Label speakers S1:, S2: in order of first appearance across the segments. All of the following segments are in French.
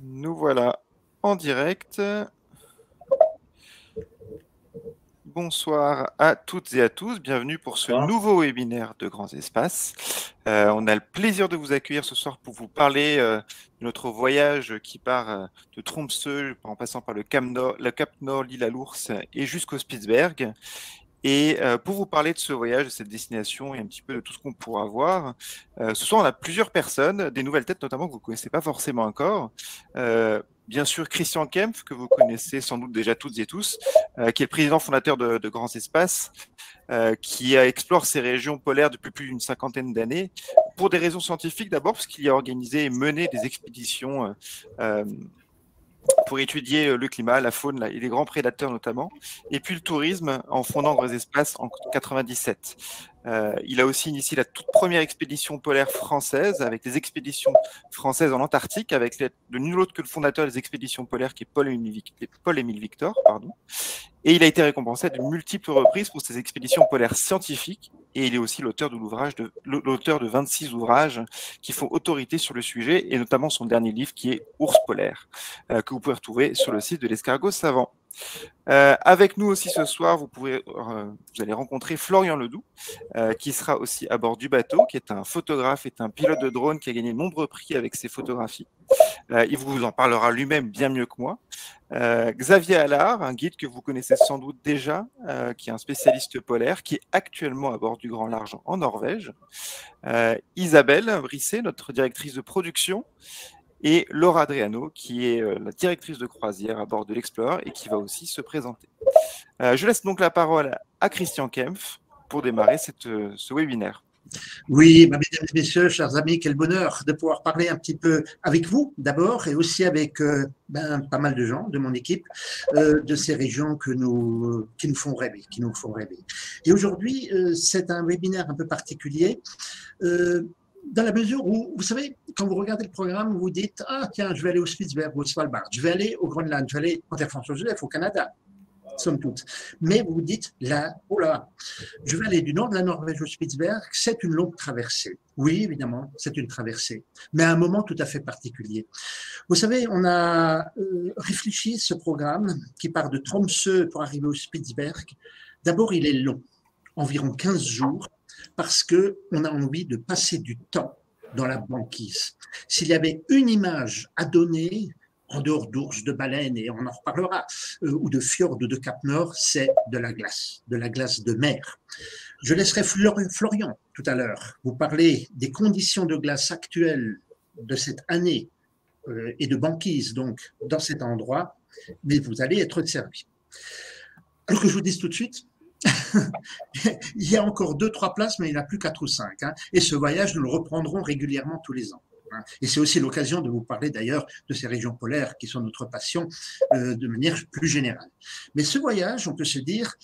S1: Nous voilà en direct. Bonsoir à toutes et à tous. Bienvenue pour ce nouveau webinaire de Grands Espaces. On a le plaisir de vous accueillir ce soir pour vous parler de notre voyage qui part de Tromsø en passant par le Cap Nord, l'île à l'Ours et jusqu'au Spitzberg. Et pour vous parler de ce voyage, de cette destination et un petit peu de tout ce qu'on pourra voir, ce soir on a plusieurs personnes, des nouvelles têtes notamment que vous ne connaissez pas forcément encore. Bien sûr, Christian Kempf, que vous connaissez sans doute déjà toutes et tous, qui est le président fondateur de Grands Espaces, qui explore ces régions polaires depuis plus d'une cinquantaine d'années, pour des raisons scientifiques d'abord, parce qu'il a organisé et mené des expéditions pour étudier le climat, la faune et les grands prédateurs notamment, et puis le tourisme en fondant Grands Espaces en 97. Il a aussi initié la toute première expédition polaire française avec les expéditions françaises en Antarctique, avec l'aide de nul autre que le fondateur des expéditions polaires, qui est Paul-Émile Victor. Et il a été récompensé à de multiples reprises pour ses expéditions polaires scientifiques. Et il est aussi l'auteur de 26 ouvrages qui font autorité sur le sujet, et notamment son dernier livre qui est Ours polaire, que vous pouvez retrouver sur le site de l'Escargot Savant. Avec nous aussi ce soir, vous allez rencontrer Florian Ledoux, qui sera aussi à bord du bateau, qui est un photographe et un pilote de drone qui a gagné de nombreux prix avec ses photographies. Il vous en parlera lui-même bien mieux que moi. Xavier Allard, un guide que vous connaissez sans doute déjà, qui est un spécialiste polaire, qui est actuellement à bord du Grand Large en Norvège. Isabelle Brisset, notre directrice de production, et Laura Adriano, qui est la directrice de croisière à bord de l'Explorer et qui va aussi se présenter. Je laisse donc la parole à Christian Kempf pour démarrer ce webinaire.
S2: Oui, mesdames et messieurs, chers amis, quel bonheur de pouvoir parler un petit peu avec vous d'abord et aussi avec pas mal de gens de mon équipe de ces régions qui nous font rêver, Et aujourd'hui, c'est un webinaire un peu particulier dans la mesure où, vous savez, quand vous regardez le programme, vous vous dites « Ah tiens, je vais aller au Spitzberg, au Svalbard, je vais aller au Groenland, je vais aller en Terre-François-Joseph, au Canada. » somme toute. Mais vous vous dites, là, oh là, je vais aller du nord de la Norvège au Spitzberg, c'est une longue traversée. Oui, évidemment, c'est une traversée, mais à un moment tout à fait particulier. Vous savez, on a réfléchi ce programme qui part de Tromsø pour arriver au Spitzberg. D'abord, il est long, environ 15 jours, parce qu'on a envie de passer du temps dans la banquise. S'il y avait une image à donner, en dehors d'ours, de baleines, et on en reparlera, ou de fjords, de Cap Nord, c'est de la glace de mer. Je laisserai Florian tout à l'heure vous parler des conditions de glace actuelles de cette année et de banquise, donc, dans cet endroit, mais vous allez être servi. Alors que je vous dise tout de suite, il y a encore 2-3 places, mais il n'y en a plus 4 ou 5. Hein, et ce voyage, nous le reprendrons régulièrement tous les ans. Et c'est aussi l'occasion de vous parler d'ailleurs de ces régions polaires qui sont notre passion de manière plus générale. Mais ce voyage, on peut se dire,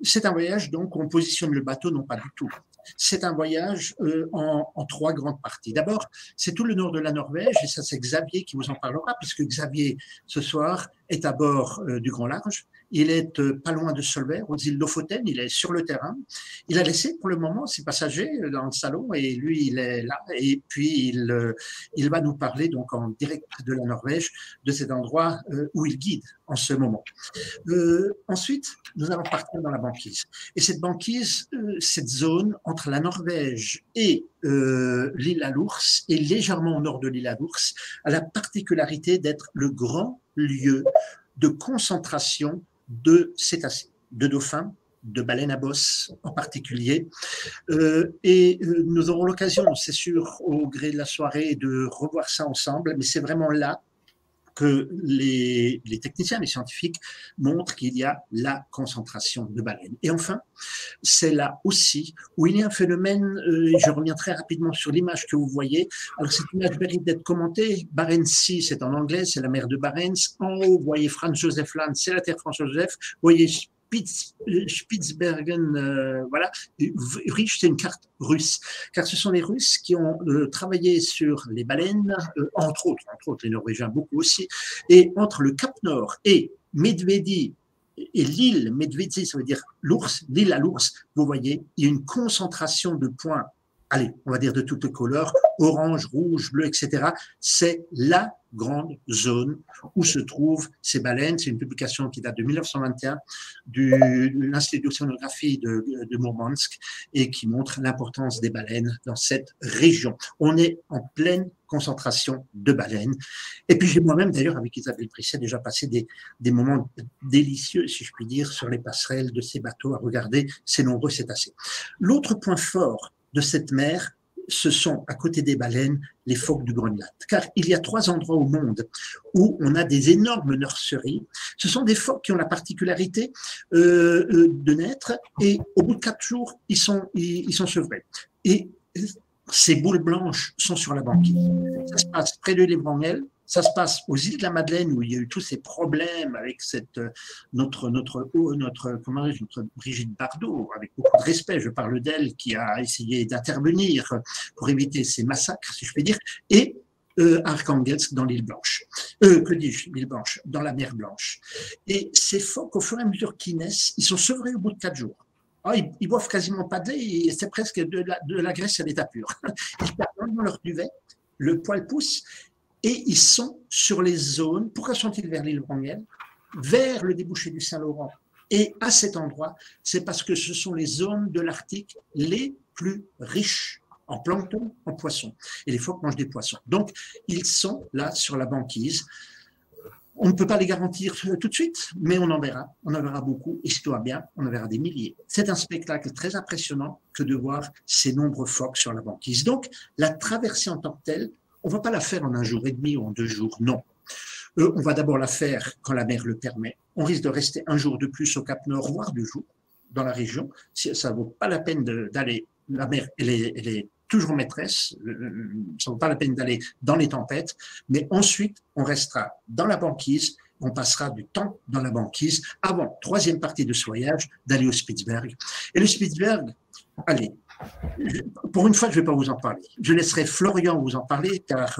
S2: c'est un voyage donc on positionne le bateau non pas du tout. C'est un voyage en 3 grandes parties. D'abord, c'est tout le nord de la Norvège, et ça c'est Xavier qui vous en parlera, puisque Xavier, ce soir, est à bord du Grand Large. Il est pas loin de Solvær, aux îles Lofoten, il est sur le terrain. Il a laissé pour le moment ses passagers dans le salon, et lui, il est là, et puis il va nous parler donc en direct de la Norvège, de cet endroit où il guide en ce moment. Ensuite, nous allons partir dans la banquise. Et cette banquise, cette zone entre la Norvège et l'île à l'Ours, et légèrement au nord de l'île à l'Ours, a la particularité d'être le grand lieu de concentration de cétacés, de dauphins, de baleines à bosse en particulier. Nous aurons l'occasion, c'est sûr, au gré de la soirée, de revoir ça ensemble, mais c'est vraiment là que les techniciens, les scientifiques montrent qu'il y a la concentration de baleines. Et enfin, c'est là aussi où il y a un phénomène, je reviens très rapidement sur l'image que vous voyez. Alors cette image mérite d'être commentée. Barents Sea, c'est en anglais, c'est la mer de Barents. En haut, vous voyez Franz Josef Land, c'est la terre Franz-Joseph. Vous voyez Spitzbergen, voilà. Riche, c'est une carte russe, car ce sont les Russes qui ont travaillé sur les baleines, entre autres, les Norvégiens beaucoup aussi, et entre le Cap Nord et Medvedi et l'île Medvedi, ça veut dire l'ours, l'île à l'ours, vous voyez, il y a une concentration de points, allez, on va dire de toutes les couleurs, orange, rouge, bleu, etc. C'est là grandes zones où se trouvent ces baleines. C'est une publication qui date de 1921 de l'Institut d'océanographie de Mourmansk et qui montre l'importance des baleines dans cette région. On est en pleine concentration de baleines. Et puis j'ai moi-même, d'ailleurs, avec Isabelle Brisset, déjà passé des moments délicieux, si je puis dire, sur les passerelles de ces bateaux à regarder ces nombreux cétacés. L'autre point fort de cette mer, ce sont, à côté des baleines, les phoques du Groenland. Car il y a 3 endroits au monde où on a des énormes nurseries. Ce sont des phoques qui ont la particularité de naître et au bout de 4 jours, ils sont sevrés. Et ces boules blanches sont sur la banquise. Ça se passe près de l'Ébranghel, ça se passe aux îles de la Madeleine où il y a eu tous ces problèmes avec notre Brigitte Bardot, avec beaucoup de respect, je parle d'elle, qui a essayé d'intervenir pour éviter ces massacres, si je puis dire, et Arkhangelsk dans l'île Blanche. Que dis-je, l'île Blanche, dans la mer Blanche. Et ces phoques, au fur et à mesure qu'ils naissent, ils sont sevrés au bout de 4 jours. Oh, ils boivent quasiment pas de lait, c'est presque de la graisse à l'état pur. Ils perdent dans leur duvet, le poil pousse, et ils sont sur les zones. Pourquoi sont-ils vers l'île Wrangel? Vers le débouché du Saint-Laurent. Et à cet endroit, c'est parce que ce sont les zones de l'Arctique les plus riches en plancton, en poissons. Et les phoques mangent des poissons. Donc, ils sont là sur la banquise. On ne peut pas les garantir tout de suite, mais on en verra beaucoup, et si tout va bien, on en verra des milliers. C'est un spectacle très impressionnant que de voir ces nombreux phoques sur la banquise. Donc, la traversée en tant que telle, on ne va pas la faire en 1 jour et demi ou en 2 jours, non. On va d'abord la faire quand la mer le permet. On risque de rester 1 jour de plus au Cap Nord, voire 2 jours dans la région. Ça ne vaut pas la peine d'aller, la mer, elle est toujours maîtresse, ça ne vaut pas la peine d'aller dans les tempêtes, mais ensuite, on restera dans la banquise, on passera du temps dans la banquise avant, 3e partie de ce voyage, d'aller au Spitzberg. Et le Spitzberg, allez, pour une fois, je ne vais pas vous en parler. Je laisserai Florian vous en parler, car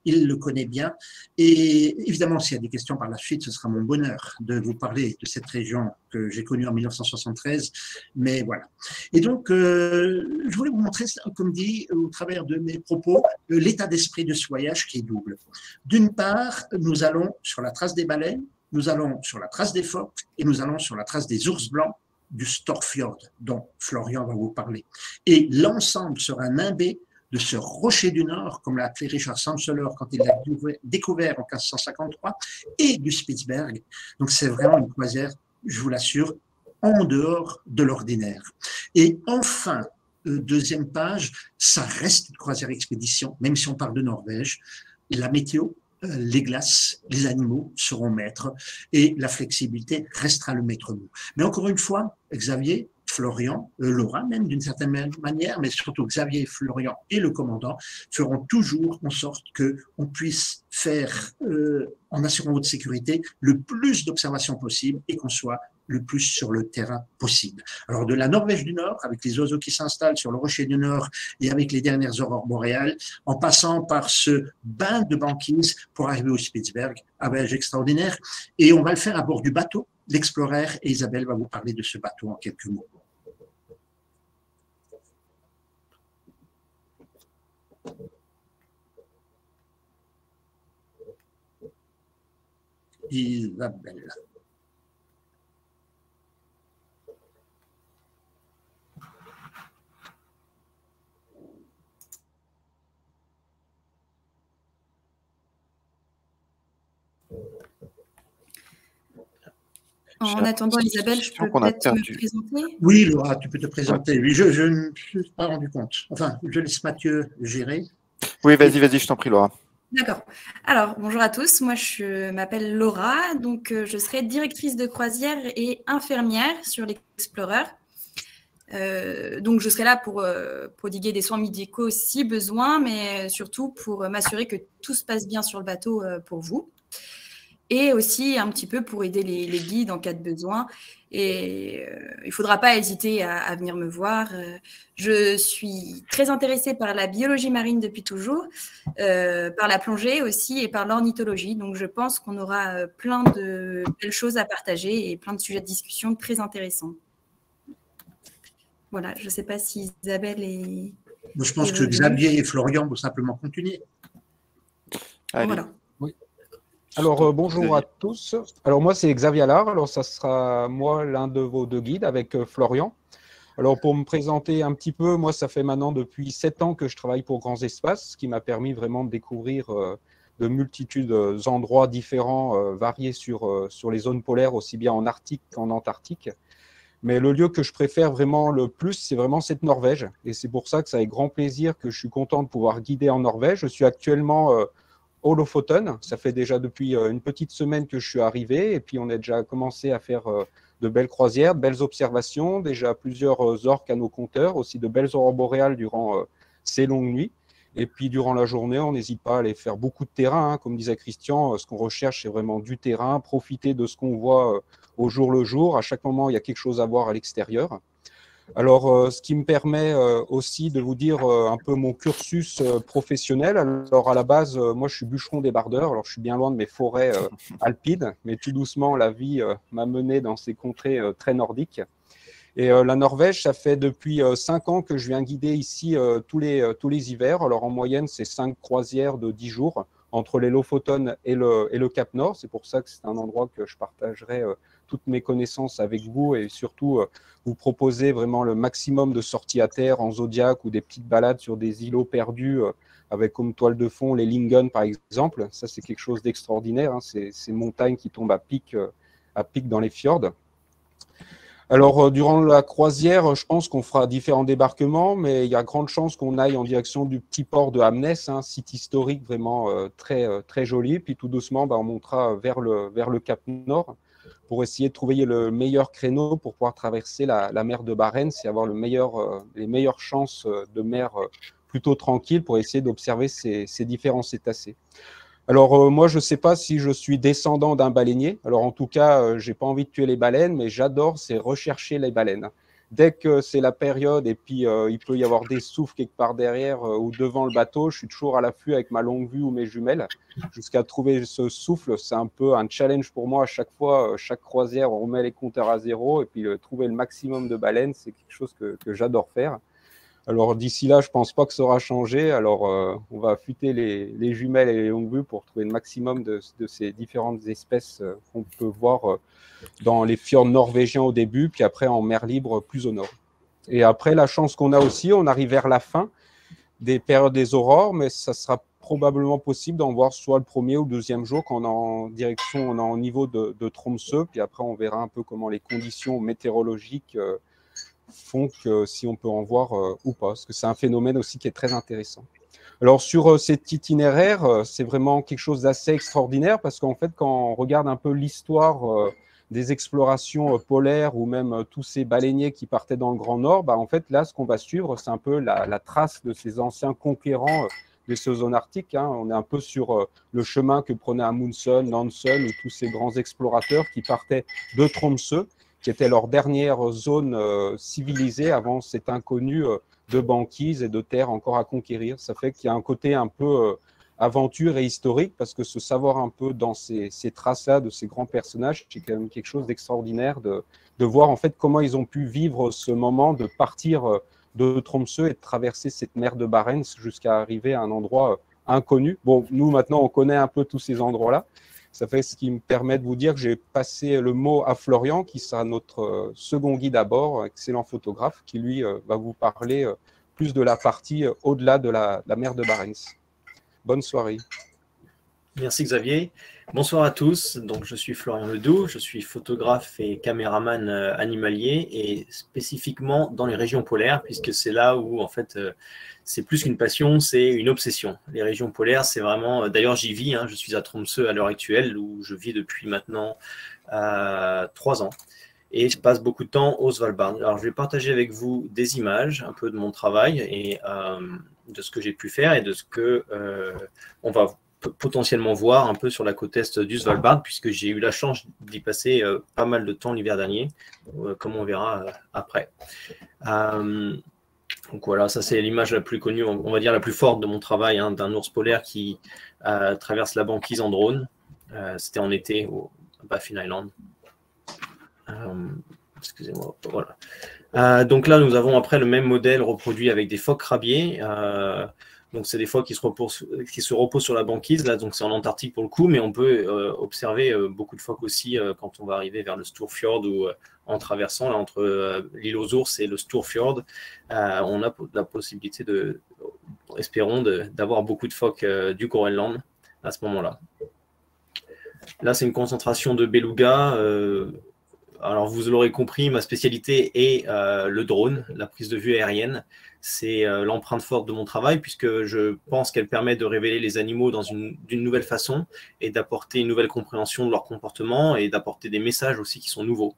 S2: il le connaît bien. Et évidemment, s'il y a des questions par la suite, ce sera mon bonheur de vous parler de cette région que j'ai connue en 1973. Mais voilà. Et donc, je voulais vous montrer, comme dit, au travers de mes propos, l'état d'esprit de ce voyage qui est double. D'une part, nous allons sur la trace des baleines, nous allons sur la trace des phoques et nous allons sur la trace des ours blancs du Storfjord, dont Florian va vous parler. Et l'ensemble sera nimbé de ce rocher du Nord, comme l'a appelé Richard Samseler quand il l'a découvert en 1553, et du Spitzberg. Donc c'est vraiment une croisière, je vous l'assure, en dehors de l'ordinaire. Et enfin, 2e page, ça reste une croisière expédition, même si on parle de Norvège. La météo, les glaces, les animaux seront maîtres et la flexibilité restera le maître mot. Mais encore une fois, Xavier, Florian, Laura même d'une certaine manière, mais surtout Xavier, Florian et le commandant feront toujours en sorte qu'on puisse faire, en assurant votre sécurité, le plus d'observations possible et qu'on soit le plus sur le terrain possible. Alors de la Norvège du Nord, avec les oiseaux qui s'installent sur le rocher du Nord et avec les dernières aurores boréales, en passant par ce bain de banquise pour arriver au Spitzberg, un voyage extraordinaire. Et on va le faire à bord du bateau, l'Explorer, et Isabelle va vous parler de ce bateau en quelques mots. Isabelle.
S3: En attendant, Isabelle, je peux peut-être me présenter.
S2: Oui, Laura, tu peux te présenter. Oui, je ne me suis pas rendu compte. Enfin, je laisse Mathieu gérer.
S1: Oui, vas-y, je t'en prie, Laura.
S3: D'accord. Alors, bonjour à tous. Moi, je m'appelle Laura. Donc, je serai directrice de croisière et infirmière sur l'Explorer. Donc, je serai là pour prodiguer des soins médicaux si besoin, mais surtout pour m'assurer que tout se passe bien sur le bateau pour vous. Et aussi un petit peu pour aider les guides en cas de besoin. Et il ne faudra pas hésiter à venir me voir. Je suis très intéressée par la biologie marine depuis toujours, par la plongée aussi et par l'ornithologie. Donc, je pense qu'on aura plein de belles choses à partager et plein de sujets de discussion très intéressants. Voilà, je ne sais pas si Isabelle est…
S2: Je pense que Xavier et Florian vont simplement continuer.
S1: Allez.
S3: Voilà.
S1: Oui.
S4: Alors, bonjour à tous. Alors, moi, c'est Xavier Allard. Alors, ça sera moi, l'un de vos deux guides, avec Florian. Alors, pour me présenter un petit peu, moi, ça fait maintenant depuis 7 ans que je travaille pour Grands Espaces, ce qui m'a permis vraiment de découvrir de multitudes d'endroits différents, variés sur les zones polaires, aussi bien en Arctique qu'en Antarctique. Mais le lieu que je préfère vraiment le plus, c'est vraiment cette Norvège. Et c'est pour ça que c'est avec grand plaisir que je suis content de pouvoir guider en Norvège. Je suis actuellement au Lofoten. Ça fait déjà depuis une petite semaine que je suis arrivé. Et puis, on a déjà commencé à faire de belles croisières, de belles observations, déjà plusieurs orques à nos compteurs, aussi de belles aurores boréales durant ces longues nuits. Et puis, durant la journée, on n'hésite pas à aller faire beaucoup de terrain. Hein. Comme disait Christian, ce qu'on recherche, c'est vraiment du terrain, profiter de ce qu'on voit au jour le jour. À chaque moment, il y a quelque chose à voir à l'extérieur. Alors, ce qui me permet aussi de vous dire un peu mon cursus professionnel. Alors, à la base, moi, je suis bûcheron débardeur. Alors, je suis bien loin de mes forêts alpines, mais tout doucement, la vie m'a mené dans ces contrées très nordiques. Et la Norvège, ça fait depuis 5 ans que je viens guider ici tous les hivers. Alors, en moyenne, c'est 5 croisières de 10 jours entre les Lofoten et le Cap Nord. C'est pour ça que c'est un endroit que je partagerai toutes mes connaissances avec vous et surtout vous proposer vraiment le maximum de sorties à terre en Zodiac ou des petites balades sur des îlots perdus avec comme toile de fond les Lingen par exemple. Ça, c'est quelque chose d'extraordinaire. Hein. Ces montagnes qui tombent à pic dans les fjords. Alors, durant la croisière, je pense qu'on fera différents débarquements, mais il y a grande chance qu'on aille en direction du petit port de Hamnes, un site historique vraiment très joli. Puis tout doucement, on montera vers le Cap Nord pour essayer de trouver le meilleur créneau pour pouvoir traverser la mer de Barents et avoir les meilleures chances de mer plutôt tranquille pour essayer d'observer ces différents cétacés. Alors, moi, je ne sais pas si je suis descendant d'un baleinier. Alors, en tout cas, je n'ai pas envie de tuer les baleines, mais j'adore, c'est rechercher les baleines. Dès que c'est la période et puis il peut y avoir des souffles quelque part derrière ou devant le bateau, je suis toujours à l'affût avec ma longue vue ou mes jumelles jusqu'à trouver ce souffle. C'est un peu un challenge pour moi à chaque fois. Chaque croisière, on remet les compteurs à zéro et puis trouver le maximum de baleines, c'est quelque chose que j'adore faire. Alors d'ici là, je ne pense pas que ça aura changé. Alors on va affûter les jumelles et les longues vues pour trouver le maximum de ces différentes espèces qu'on peut voir dans les fjords norvégiens au début, puis après en mer libre plus au nord. Et après, la chance qu'on a aussi, on arrive vers la fin des périodes des aurores, mais ça sera probablement possible d'en voir soit le premier ou le deuxième jour quand on est au niveau de Tromsø, puis après on verra un peu comment les conditions météorologiques font que si on peut en voir ou pas, parce que c'est un phénomène aussi qui est très intéressant. Alors sur cet itinéraire, c'est vraiment quelque chose d'assez extraordinaire parce qu'en fait, quand on regarde un peu l'histoire des explorations polaires ou même tous ces baleiniers qui partaient dans le Grand Nord, en fait, là, ce qu'on va suivre, c'est un peu la trace de ces anciens conquérants des zones arctiques. Hein. On est un peu sur le chemin que prenaient Amundsen, Nansen ou tous ces grands explorateurs qui partaient de Tromsø, qui était leur dernière zone civilisée avant cet inconnu de banquise et de terre encore à conquérir. Ça fait qu'il y a un côté un peu aventure et historique, parce que se savoir un peu dans ces traces-là de ces grands personnages, c'est quand même quelque chose d'extraordinaire de voir en fait comment ils ont pu vivre ce moment de partir de Tromsø et de traverser cette mer de Barents jusqu'à arriver à un endroit inconnu. Bon, nous maintenant on connaît un peu tous ces endroits-là. Ça fait ce qui me permet de vous dire que j'ai passé le mot à Florian, qui sera notre second guide à bord, excellent photographe, qui lui va vous parler plus de la partie au-delà de la mer de Barents. Bonne soirée.
S5: Merci Xavier. Bonsoir à tous. Donc, je suis Florian Ledoux, je suis photographe et caméraman animalier et spécifiquement dans les régions polaires, puisque c'est là où en fait c'est plus qu'une passion, c'est une obsession. Les régions polaires, c'est vraiment... D'ailleurs, j'y vis, je suis à Tromsø à l'heure actuelle, où je vis depuis maintenant 3 ans. Et je passe beaucoup de temps au Svalbard. Alors, je vais partager avec vous des images, un peu de mon travail et de ce que j'ai pu faire et de ce que on va potentiellement voir un peu sur la côte est du Svalbard, puisque j'ai eu la chance d'y passer pas mal de temps l'hiver dernier, comme on verra après. Donc voilà, ça c'est l'image la plus connue, on va dire la plus forte de mon travail, d'un ours polaire qui traverse la banquise en drone. C'était en été au Baffin Island. Excusez-moi, voilà. Donc là, nous avons après le même modèle reproduit avec des phoques crabiers. Donc, c'est des phoques qui se reposent sur la banquise. Là, donc c'est en Antarctique pour le coup, mais on peut observer beaucoup de phoques aussi quand on va arriver vers le Storfjord ou en traversant là, entre l'île aux ours et le Storfjord. On a la possibilité espérons, d'avoir beaucoup de phoques du Groenland à ce moment-là. Là, c'est une concentration de beluga. Alors, vous l'aurez compris, ma spécialité est le drone, la prise de vue aérienne. C'est l'empreinte forte de mon travail, puisque je pense qu'elle permet de révéler les animaux d'une nouvelle façon et d'apporter une nouvelle compréhension de leur comportement et d'apporter des messages aussi qui sont nouveaux,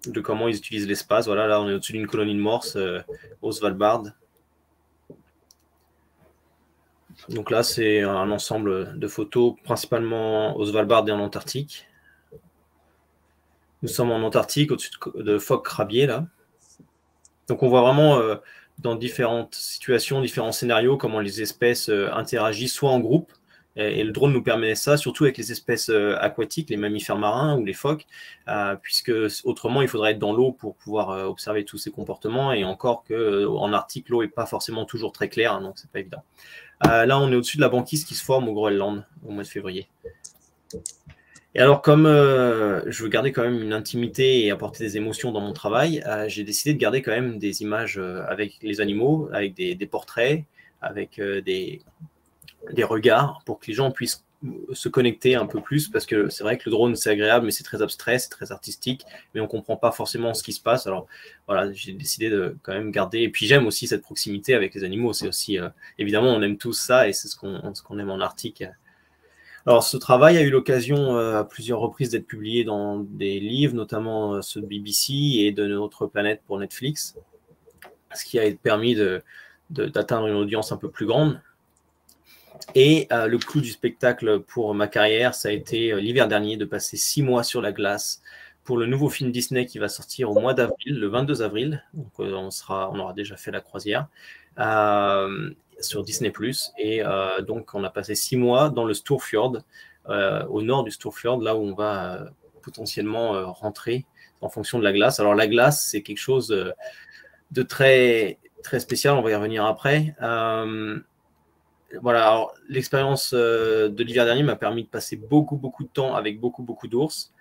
S5: de comment ils utilisent l'espace. Voilà, là, on est au-dessus d'une colonie de morses au Svalbard. Donc là, c'est un ensemble de photos, principalement au Svalbard et en Antarctique. Nous sommes en Antarctique, au-dessus de phoques crabiers, là. Donc, on voit vraiment dans différentes situations, différents scénarios, comment les espèces interagissent, soit en groupe, et le drone nous permet ça, surtout avec les espèces aquatiques, les mammifères marins ou les phoques, puisque autrement, il faudrait être dans l'eau pour pouvoir observer tous ces comportements, et encore qu'en Arctique, l'eau n'est pas forcément toujours très claire, hein, donc c'est pas évident. Là, on est au-dessus de la banquise qui se forme au Groenland au mois de février. Et alors, comme je veux garder quand même une intimité et apporter des émotions dans mon travail, j'ai décidé de garder quand même des images avec les animaux, avec des portraits, avec des regards, pour que les gens puissent se connecter un peu plus, parce que c'est vrai que le drone, c'est agréable, mais c'est très abstrait, c'est très artistique, mais on ne comprend pas forcément ce qui se passe. Alors voilà, j'ai décidé de quand même garder, et puis j'aime aussi cette proximité avec les animaux, c'est aussi, évidemment, on aime tous ça, et c'est ce qu'on aime en Arctique. Alors, ce travail a eu l'occasion à plusieurs reprises d'être publié dans des livres, notamment ceux de BBC et de Notre Planète pour Netflix, ce qui a permis d'atteindre une audience un peu plus grande. Et le clou du spectacle pour ma carrière, ça a été l'hiver dernier de passer 6 mois sur la glace pour le nouveau film Disney qui va sortir au mois d'avril, le 22 avril. Donc, on aura déjà fait la croisière. Sur Disney+, et donc on a passé 6 mois dans le Storfjord, au nord du Storfjord, là où on va potentiellement rentrer en fonction de la glace. Alors la glace, c'est quelque chose de très, très spécial, on va y revenir après. Voilà, l'expérience de l'hiver dernier m'a permis de passer beaucoup de temps avec beaucoup d'ours,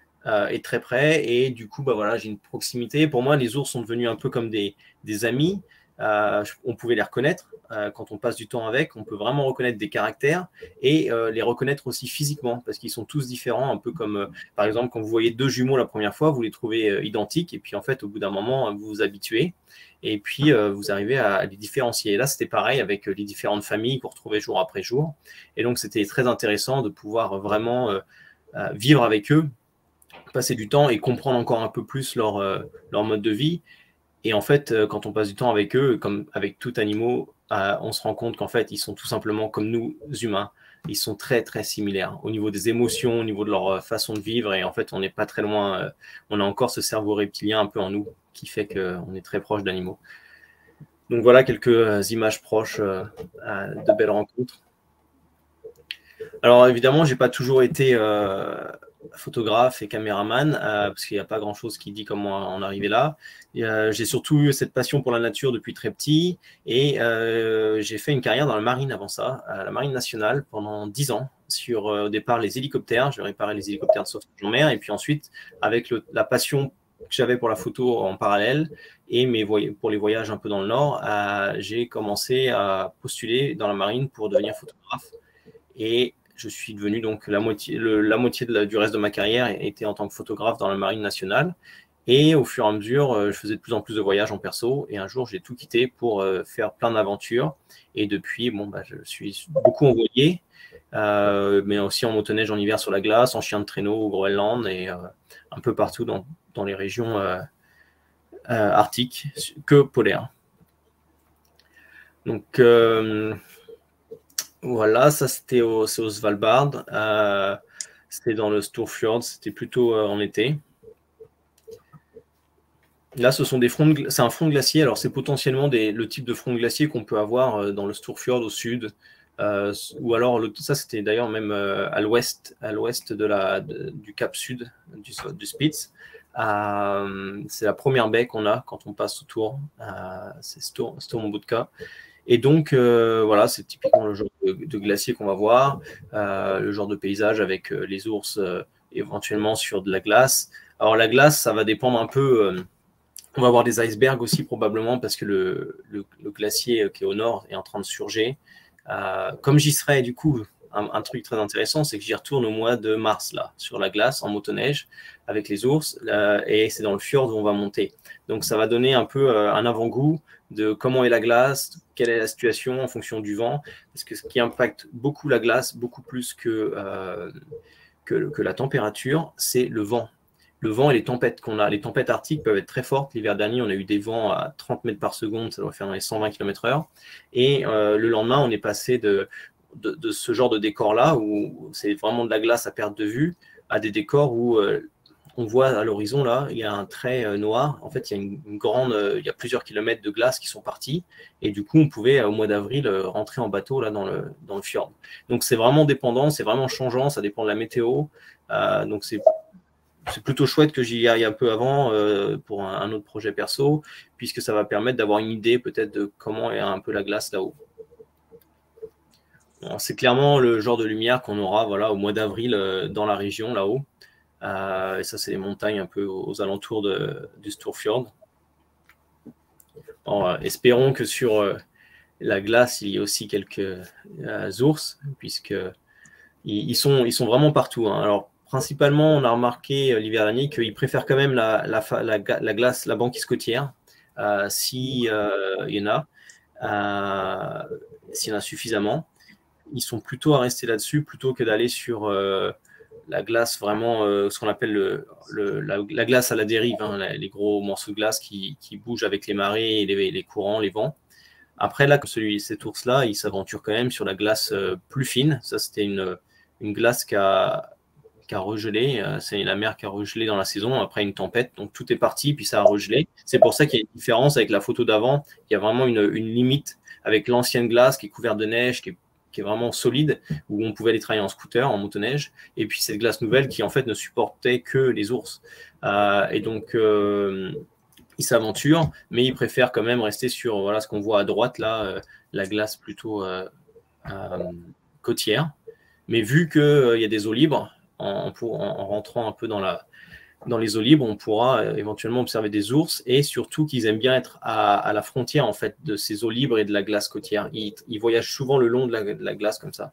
S5: et très près, et du coup, voilà, j'ai une proximité. Pour moi, les ours sont devenus un peu comme des amis. On pouvait les reconnaître quand on passe du temps avec, on peut vraiment reconnaître des caractères et les reconnaître aussi physiquement, parce qu'ils sont tous différents, un peu comme par exemple quand vous voyez 2 jumeaux la première fois, vous les trouvez identiques, et puis en fait au bout d'un moment vous vous habituez, et puis vous arrivez à les différencier. Et là c'était pareil avec les différentes familles qu'on retrouvait jour après jour, et donc c'était très intéressant de pouvoir vraiment vivre avec eux, passer du temps et comprendre encore un peu plus leur mode de vie. Et en fait, quand on passe du temps avec eux, comme avec tout animal, on se rend compte qu'en fait, ils sont tout simplement comme nous, humains. Ils sont très, très similaires au niveau des émotions, au niveau de leur façon de vivre. Et en fait, on n'est pas très loin. On a encore ce cerveau reptilien un peu en nous qui fait qu'on est très proche d'animaux. Donc voilà quelques images proches de belles rencontres. Alors évidemment, je n'ai pas toujours été photographe et caméraman, parce qu'il n'y a pas grand-chose qui dit comment en arriver là. J'ai surtout eu cette passion pour la nature depuis très petit, et j'ai fait une carrière dans la marine avant ça, à la marine nationale, pendant 10 ans, sur au départ les hélicoptères. Je réparais les hélicoptères de sauvetage en mer, et puis ensuite, avec la passion que j'avais pour la photo en parallèle, et pour les voyages un peu dans le Nord, j'ai commencé à postuler dans la marine pour devenir photographe. Et je suis devenu donc la moitié du reste de ma carrière était en tant que photographe dans la marine nationale. Et au fur et à mesure, je faisais de plus en plus de voyages en perso. Et un jour, j'ai tout quitté pour faire plein d'aventures. Et depuis, je suis beaucoup envoyé, mais aussi en motoneige en hiver sur la glace, en chien de traîneau au Groenland et un peu partout dans les régions arctiques que polaires. Donc, voilà, ça c'est au Svalbard. C'était dans le Storfjord, c'était plutôt en été. Là, c'est un front de glacier. Alors, c'est potentiellement le type de front de glacier qu'on peut avoir dans le Storfjord au sud. Ou alors, ça, c'était d'ailleurs même à l'ouest du cap sud du Spitz. C'est la première baie qu'on a quand on passe autour. C'est Stormbudka. Et donc, voilà, c'est typiquement le genre de glacier qu'on va voir, le genre de paysage avec les ours éventuellement sur de la glace. Alors, la glace, ça va dépendre un peu. On va avoir des icebergs aussi, probablement, parce que le glacier qui est au nord est en train de surger. Comme j'y serai, du coup, un truc très intéressant, c'est que j'y retourne au mois de mars, là, sur la glace, en motoneige, avec les ours, et c'est dans le fjord où on va monter. Donc, ça va donner un peu un avant-goût de comment est la glace, quelle est la situation en fonction du vent, parce que ce qui impacte beaucoup la glace, beaucoup plus que la température, c'est le vent. Le vent et les tempêtes qu'on a. Les tempêtes arctiques peuvent être très fortes. L'hiver dernier, on a eu des vents à 30 mètres par seconde, ça doit faire dans les 120 km/h. Et le lendemain, on est passé de ce genre de décor-là, où c'est vraiment de la glace à perte de vue, à des décors où on voit à l'horizon, là, il y a un trait noir. En fait, il y a il y a plusieurs kilomètres de glace qui sont partis. Et du coup, on pouvait, au mois d'avril, rentrer en bateau là, dans le fjord. Donc, c'est vraiment dépendant, c'est vraiment changeant, ça dépend de la météo. Donc, c'est plutôt chouette que j'y aille un peu avant pour un autre projet perso, puisque ça va permettre d'avoir une idée peut-être de comment est un peu la glace là-haut. C'est clairement le genre de lumière qu'on aura voilà, au mois d'avril dans la région là-haut. Et ça, c'est les montagnes un peu aux alentours du Storfjord. Espérons que sur la glace, il y ait aussi quelques ours, puisqu'ils sont vraiment partout. Hein. Alors, principalement, on a remarqué l'hiver dernier qu'ils préfèrent quand même la glace, la banquise côtière, s'il y en a, s'il y en a suffisamment. Ils sont plutôt à rester là-dessus plutôt que d'aller sur la glace vraiment, ce qu'on appelle la glace à la dérive, hein, les gros morceaux de glace qui bougent avec les marées, et les courants, les vents. Après, là, comme cet ours-là, il s'aventure quand même sur la glace plus fine. Ça, c'était une glace qui a regelé. C'est la mer qui a regelé dans la saison après une tempête. Donc, tout est parti, puis ça a regelé. C'est pour ça qu'il y a une différence avec la photo d'avant. Il y a vraiment une limite avec l'ancienne glace qui est couverte de neige, qui est vraiment solide, où on pouvait aller travailler en scooter, en motoneige, et puis cette glace nouvelle qui en fait ne supportait que les ours. Et donc, ils s'aventurent, mais ils préfèrent quand même rester sur voilà, ce qu'on voit à droite, là, la glace plutôt côtière. Mais vu qu'il y a des eaux libres, en rentrant un peu dans les eaux libres, on pourra éventuellement observer des ours et surtout qu'ils aiment bien être à la frontière en fait de ces eaux libres et de la glace côtière. Ils voyagent souvent le long de la glace comme ça.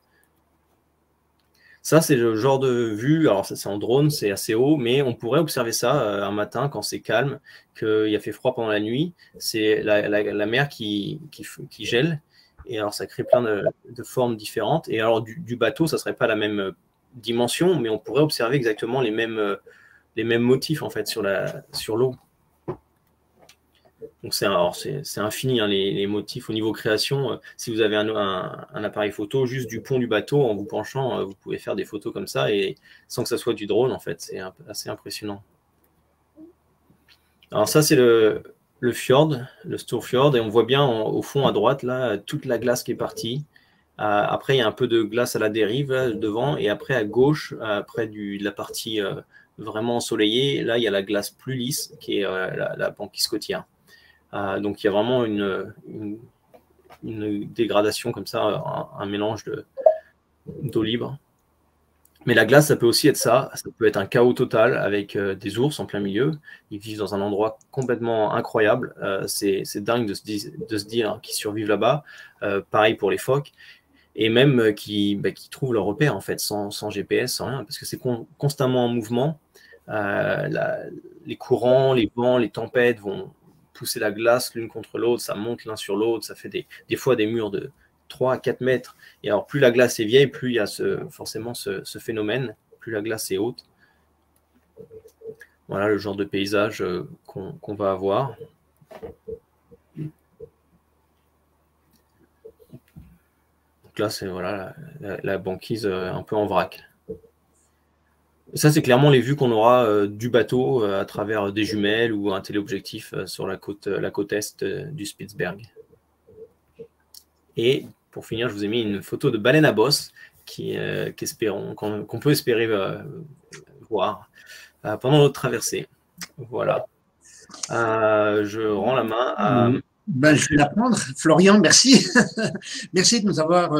S5: Ça, c'est le genre de vue. Alors, ça, c'est en drone, c'est assez haut, mais on pourrait observer ça un matin quand c'est calme, qu'il a fait froid pendant la nuit. C'est la mer qui gèle. Et alors, ça crée plein de formes différentes. Et alors, du bateau, ça ne serait pas la même dimension, mais on pourrait observer exactement les mêmes motifs en fait sur l'eau. Donc c'est infini hein, les motifs au niveau création. Si vous avez un appareil photo juste du pont du bateau en vous penchant, vous pouvez faire des photos comme ça et sans que ça soit du drone en fait. C'est assez impressionnant. Alors ça c'est le fjord, le Storfjord, et on voit bien au fond à droite là toute la glace qui est partie. Après il y a un peu de glace à la dérive là, devant, et après à gauche, près de la partie vraiment ensoleillée, là il y a la glace plus lisse qui est la banquise côtière. Donc il y a vraiment une dégradation comme ça, un mélange d'eau libre. Mais la glace, ça peut aussi être ça peut être un chaos total avec des ours en plein milieu. Ils vivent dans un endroit complètement incroyable. C'est dingue de se dire qu'ils survivent là-bas. Pareil pour les phoques. Et même qui trouvent leur repère en fait, sans GPS, sans rien, parce que c'est constamment en mouvement. Les courants, les vents, les tempêtes vont pousser la glace l'une contre l'autre, ça monte l'un sur l'autre, ça fait des fois des murs de 3 à 4 mètres. Et alors, plus la glace est vieille, plus il y a forcément ce phénomène, plus la glace est haute. Voilà le genre de paysage qu'on va avoir. Donc là, c'est voilà, la banquise un peu en vrac. Ça, c'est clairement les vues qu'on aura du bateau à travers des jumelles ou un téléobjectif sur la côte est du Spitzberg. Et pour finir, je vous ai mis une photo de baleine à bosse qu'on peut espérer voir pendant notre traversée. Voilà. Je rends la main à
S2: Ben, je vais l'apprendre. Florian, merci. Merci de nous avoir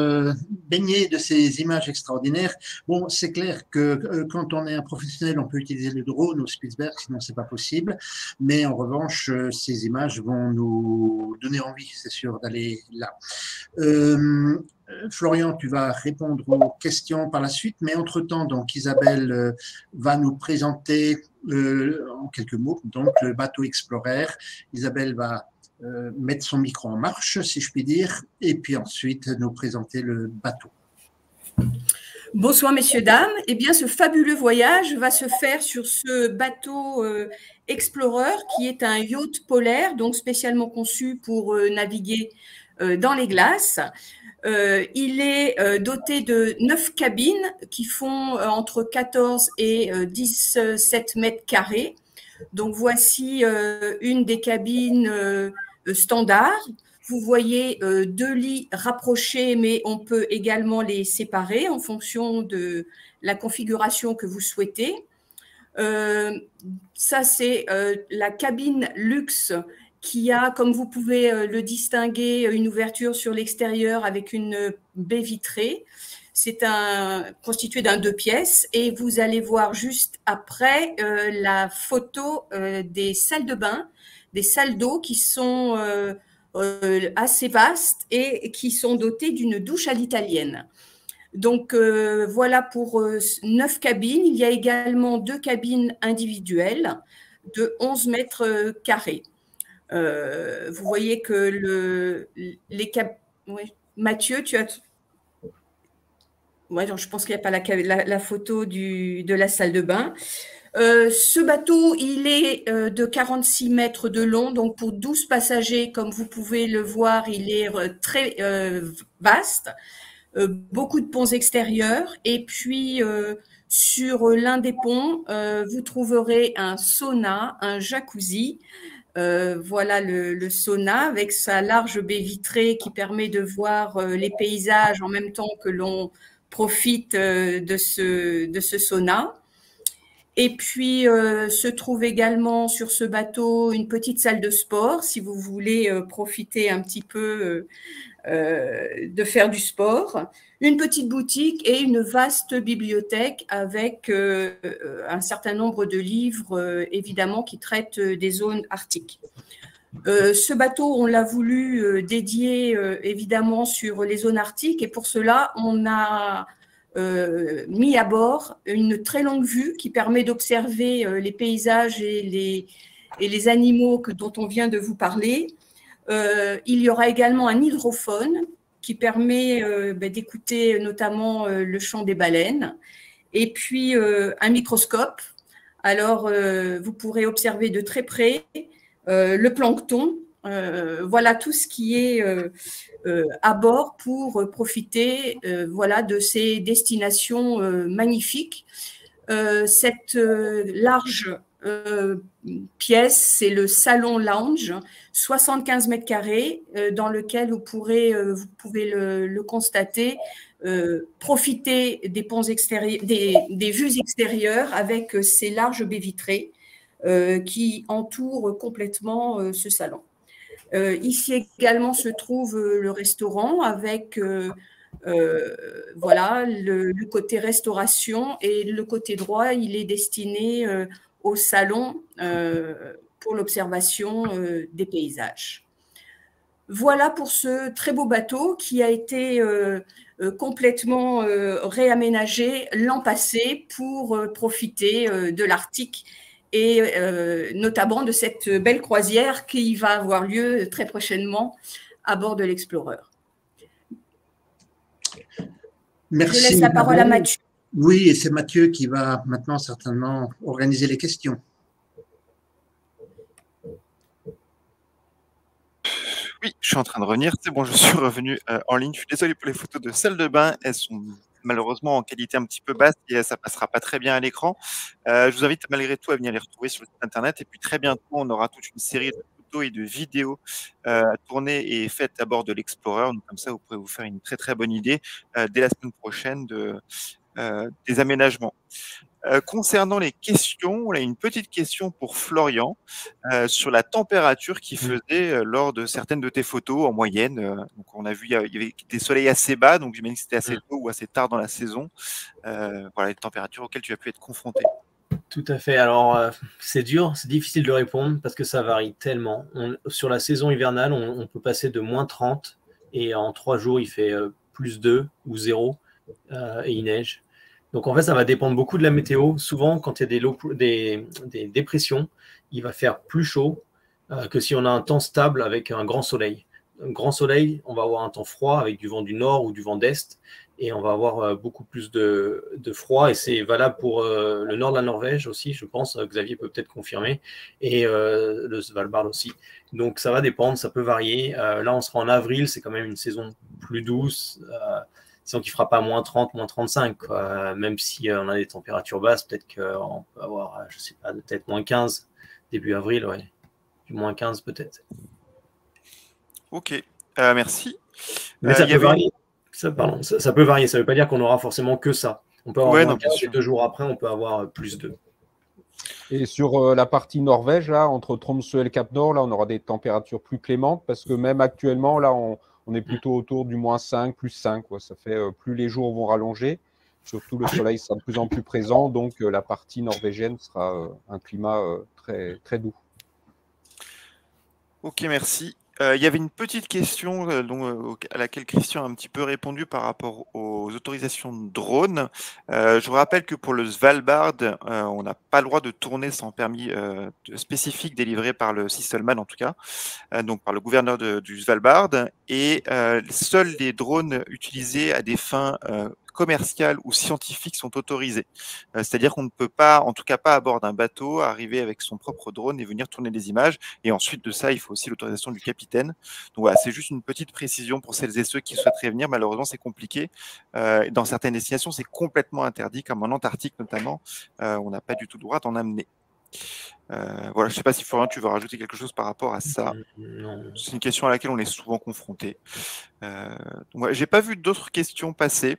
S2: baigné de ces images extraordinaires. Bon, c'est clair que quand on est un professionnel, on peut utiliser le drone ou Spitzberg, sinon c'est pas possible. Mais en revanche, ces images vont nous donner envie, c'est sûr, d'aller là. Florian, tu vas répondre aux questions par la suite, mais entre-temps, donc Isabelle va nous présenter en quelques mots donc le bateau Explorer. Isabelle va mettre son micro en marche, si je puis dire, et puis ensuite nous présenter le bateau.
S6: Bonsoir messieurs, dames. Eh bien, ce fabuleux voyage va se faire sur ce bateau Explorer qui est un yacht polaire, donc spécialement conçu pour naviguer dans les glaces. Il est doté de 9 cabines qui font entre 14 et 17 mètres carrés. Donc, voici une des cabines standard. Vous voyez 2 lits rapprochés, mais on peut également les séparer en fonction de la configuration que vous souhaitez. Ça, c'est la cabine luxe qui a, comme vous pouvez le distinguer, une ouverture sur l'extérieur avec une baie vitrée. C'est constitué d'un 2 pièces et vous allez voir juste après la photo des salles de bain, des salles d'eau qui sont assez vastes et qui sont dotées d'une douche à l'italienne. Donc voilà pour 9 cabines. Il y a également 2 cabines individuelles de 11 mètres carrés. Vous voyez que oui. Mathieu, tu as... Ouais, je pense qu'il n'y a pas la photo de la salle de bain. Ce bateau, il est de 46 mètres de long, donc pour 12 passagers, comme vous pouvez le voir, il est très vaste. Beaucoup de ponts extérieurs. Et puis, sur l'un des ponts, vous trouverez un sauna, un jacuzzi. Voilà le sauna avec sa large baie vitrée qui permet de voir les paysages en même temps que l'on profite de ce sauna. Et puis, se trouve également sur ce bateau une petite salle de sport si vous voulez profiter un petit peu de faire du sport, une petite boutique et une vaste bibliothèque avec un certain nombre de livres, évidemment, qui traitent des zones arctiques. Ce bateau, on l'a voulu dédié, évidemment, sur les zones arctiques et pour cela, on a mis à bord une très longue vue qui permet d'observer les paysages et les animaux dont on vient de vous parler. Il y aura également un hydrophone qui permet d'écouter notamment le chant des baleines et puis un microscope. Alors, vous pourrez observer de très près le plancton. Voilà tout ce qui est à bord pour profiter voilà, de ces destinations magnifiques. Cette large pièce, c'est le salon lounge, 75 mètres carrés, dans lequel vous pouvez le constater, profiter des ponts extérieurs, des vues extérieures avec ces larges baies vitrées qui entourent complètement ce salon. Ici également se trouve le restaurant avec voilà, le côté restauration et le côté droit, il est destiné au salon pour l'observation des paysages. Voilà pour ce très beau bateau qui a été complètement réaménagé l'an passé pour profiter de l'Arctique et notamment de cette belle croisière qui va avoir lieu très prochainement à bord de l'Explorer.
S2: Merci.
S6: Je laisse la parole à Mathieu.
S2: Oui, et c'est Mathieu qui va maintenant certainement organiser les questions.
S1: Oui, je suis en train de revenir. C'est bon, je suis revenu en ligne. Je suis désolé pour les photos de salle de bain. Elles sont malheureusement en qualité un petit peu basse et ça passera pas très bien à l'écran. Je vous invite malgré tout à venir les retrouver sur le site internet. Et puis très bientôt, on aura toute une série de photos et de vidéos tournées et faites à bord de l'Explorer. Donc comme ça, vous pourrez vous faire une très très bonne idée dès la semaine prochaine des aménagements. Concernant les questions, on a une petite question pour Florian sur la température qu'il faisait lors de certaines de tes photos en moyenne. Donc on a vu il y avait des soleils assez bas, donc j'imagine que c'était assez tôt ou assez tard dans la saison. Voilà les températures auxquelles tu as pu être confronté.
S5: Tout à fait. Alors, c'est dur, c'est difficile de répondre parce que ça varie tellement. Sur la saison hivernale, on peut passer de moins 30 et en 3 jours, il fait plus 2 ou 0 et il neige. Donc, en fait, ça va dépendre beaucoup de la météo. Souvent, quand il y a des dépressions, il va faire plus chaud que si on a un temps stable avec un grand soleil. Un grand soleil, on va avoir un temps froid avec du vent du nord ou du vent d'est et on va avoir beaucoup plus de froid et c'est valable pour le nord de la Norvège aussi, je pense. Xavier peut peut-être confirmer et le Svalbard aussi. Donc, ça va dépendre, ça peut varier. Là, on sera en avril, c'est quand même une saison plus douce. Sinon qui ne fera pas moins 30, moins 35, quoi. Même si on a des températures basses, peut-être qu'on peut avoir, je ne sais pas, peut-être moins 15 début avril, ouais. Du moins 15 peut-être.
S1: Ok, merci.
S5: Mais ça peut varier. Ça peut varier, ça ne veut pas dire qu'on aura forcément que ça. On peut avoir moins 15 et 2 jours après, on peut avoir plus 2.
S4: Et sur la partie Norvège, là, entre Tromsø et le Cap Nord, là, on aura des températures plus clémentes parce que même actuellement, là, on est plutôt autour du moins 5, plus 5. Quoi. Ça fait plus les jours vont rallonger, surtout le soleil sera de plus en plus présent, donc la partie norvégienne sera un climat très, très doux.
S1: Ok, merci. Il y avait une petite question à laquelle Christian a un petit peu répondu par rapport aux autorisations de drones. Je vous rappelle que pour le Svalbard, on n'a pas le droit de tourner sans permis spécifique délivré par le Sysselmannen en tout cas, donc par le gouverneur du Svalbard, et seuls les drones utilisés à des fins commerciales ou scientifiques sont autorisés. C'est-à-dire qu'on ne peut pas, en tout cas pas à bord d'un bateau, arriver avec son propre drone et venir tourner des images. Et ensuite de ça, il faut aussi l'autorisation du capitaine. Donc voilà, c'est juste une petite précision pour celles et ceux qui souhaiteraient venir. Malheureusement, c'est compliqué. Dans certaines destinations, c'est complètement interdit, comme en Antarctique notamment. On n'a pas du tout le droit d'en amener. Voilà, je ne sais pas si Florian, tu veux rajouter quelque chose par rapport à ça. C'est une question à laquelle on est souvent confronté. Ouais, j'ai pas vu d'autres questions passer.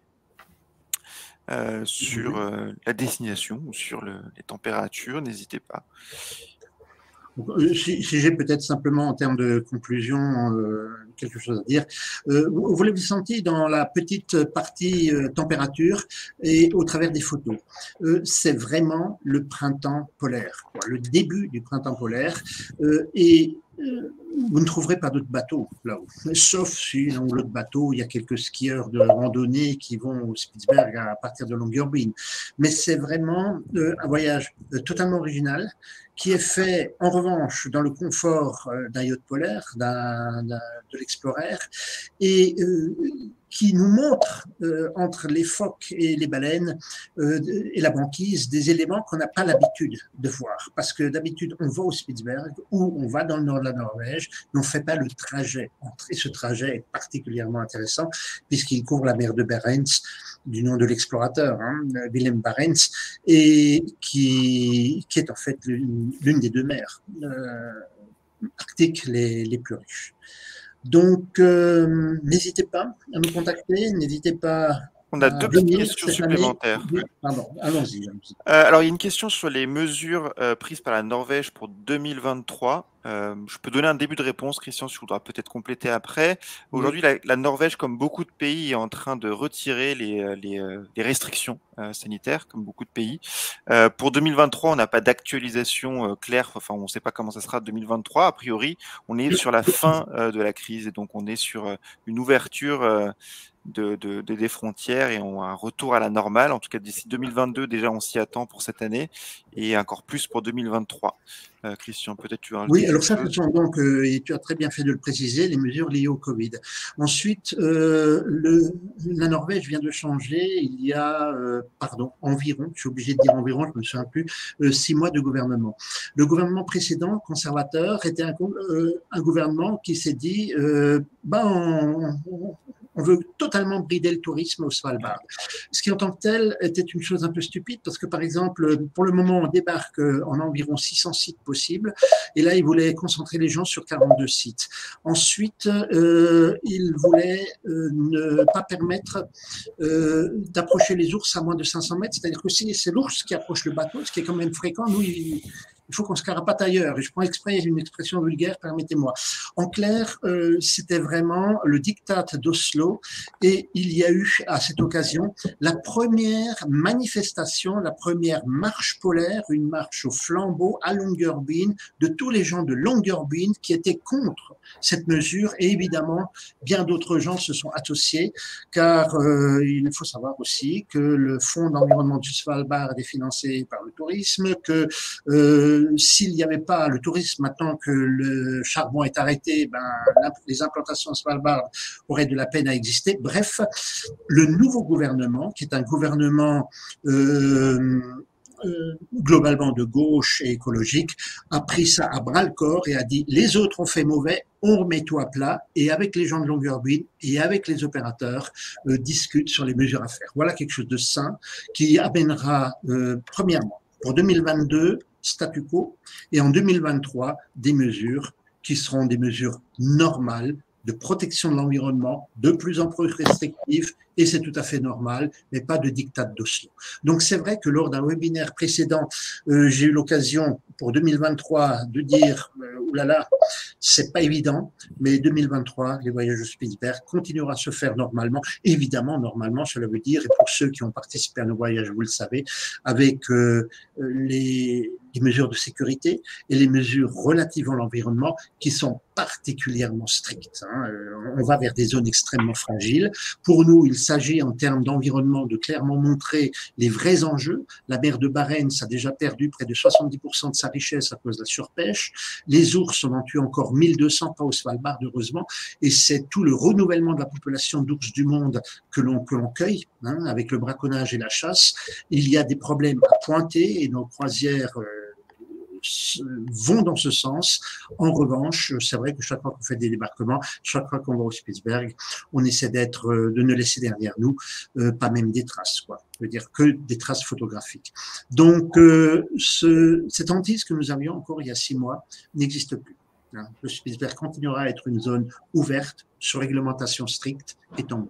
S1: Sur la destination ou sur les températures, n'hésitez pas.
S2: Si j'ai peut-être simplement en termes de conclusion quelque chose à dire. Vous l'avez senti dans la petite partie température et au travers des photos. C'est vraiment le printemps polaire, quoi, le début du printemps polaire. Et vous ne trouverez pas d'autres bateaux là-haut, sauf si dans l'autre bateau, il y a quelques skieurs de randonnée qui vont au Spitzberg à partir de Longyearbyen. Mais c'est vraiment un voyage totalement original qui est fait en revanche dans le confort d'un yacht polaire, de l'Explorer, et qui nous montre entre les phoques et les baleines et la banquise des éléments qu'on n'a pas l'habitude de voir. Parce que d'habitude, on va au Spitzberg ou on va dans le nord de la Norvège, mais on ne fait pas le trajet. Et ce trajet est particulièrement intéressant puisqu'il couvre la mer de Barents, du nom de l'explorateur, Willem Barents, et qui est en fait l'une des deux mers arctiques les plus riches. Donc, n'hésitez pas à nous contacter, n'hésitez pas.
S1: On a deux petites questions supplémentaires.
S2: Pardon, allons-y.
S1: Alors, il y a une question sur les mesures prises par la Norvège pour 2023. Je peux donner un début de réponse, Christian, tu voudras peut-être compléter après. Aujourd'hui, la Norvège, comme beaucoup de pays, est en train de retirer les restrictions sanitaires, comme beaucoup de pays. Pour 2023, on n'a pas d'actualisation claire, enfin, on ne sait pas comment ça sera 2023. A priori, on est sur la fin de la crise, et donc on est sur une ouverture des frontières et un retour à la normale. En tout cas, d'ici 2022, déjà, on s'y attend pour cette année et encore plus pour 2023. Christian, peut-être tu as...
S2: Oui, alors ça, ce sont donc, et tu as très bien fait de le préciser, les mesures liées au Covid. Ensuite, la Norvège vient de changer il y a, environ, je suis obligé de dire environ, je ne me souviens plus, 6 mois de gouvernement. Le gouvernement précédent, conservateur, était un gouvernement qui s'est dit, On veut totalement brider le tourisme au Svalbard. Ce qui, en tant que tel, était une chose un peu stupide parce que, par exemple, pour le moment, on débarque en environ 600 sites possibles et là, ils voulaient concentrer les gens sur 42 sites. Ensuite, ils voulaient ne pas permettre d'approcher les ours à moins de 500 mètres, c'est-à-dire que si c'est l'ours qui approche le bateau, ce qui est quand même fréquent, nous, il faut qu'on se carapate ailleurs. Et je prends exprès une expression vulgaire, permettez-moi. En clair, c'était vraiment le diktat d'Oslo et il y a eu à cette occasion la première manifestation, la première marche polaire, une marche au flambeau à Longyearbyen de tous les gens de Longyearbyen qui étaient contre cette mesure et évidemment bien d'autres gens se sont associés car il faut savoir aussi que le Fonds d'environnement du Svalbard est financé par le tourisme, que s'il n'y avait pas le tourisme, maintenant que le charbon est arrêté, les implantations Svalbard auraient de la peine à exister. Bref, le nouveau gouvernement, qui est un gouvernement globalement de gauche et écologique, a pris ça à bras-le-corps et a dit les autres ont fait mauvais, on remet tout à plat et avec les gens de Longyearbyen et avec les opérateurs discute sur les mesures à faire. Voilà quelque chose de sain qui amènera premièrement pour 2022 statu quo et en 2023 des mesures qui seront des mesures normales de protection de l'environnement, de plus en plus restrictives, et c'est tout à fait normal, mais pas de diktat d'Oslo. Donc c'est vrai que lors d'un webinaire précédent, j'ai eu l'occasion pour 2023 de dire oulala, c'est pas évident, mais 2023, les voyages au Spitzberg continuera à se faire normalement. Évidemment, normalement, cela veut dire, et pour ceux qui ont participé à nos voyages, vous le savez, avec les mesures de sécurité et les mesures relatives à l'environnement qui sont particulièrement strictes. On va vers des zones extrêmement fragiles. Pour nous, il s'agit en termes d'environnement de clairement montrer les vrais enjeux. La mer de Barents a déjà perdu près de 70% de sa richesse à cause de la surpêche. Les ours, on en tue encore 1200, pas au Svalbard, heureusement. Et c'est tout le renouvellement de la population d'ours du monde que l'on cueille, avec le braconnage et la chasse. Il y a des problèmes à pointer et nos croisières vont dans ce sens. En revanche, c'est vrai que chaque fois qu'on fait des débarquements, chaque fois qu'on va au Spitzberg, on essaie de ne laisser derrière nous pas même des traces, quoi. Je veux dire que des traces photographiques. Donc, cette hantise que nous avions encore il y a 6 mois n'existe plus. Le Spitzberg continuera à être une zone ouverte, sur réglementation stricte et tant mieux.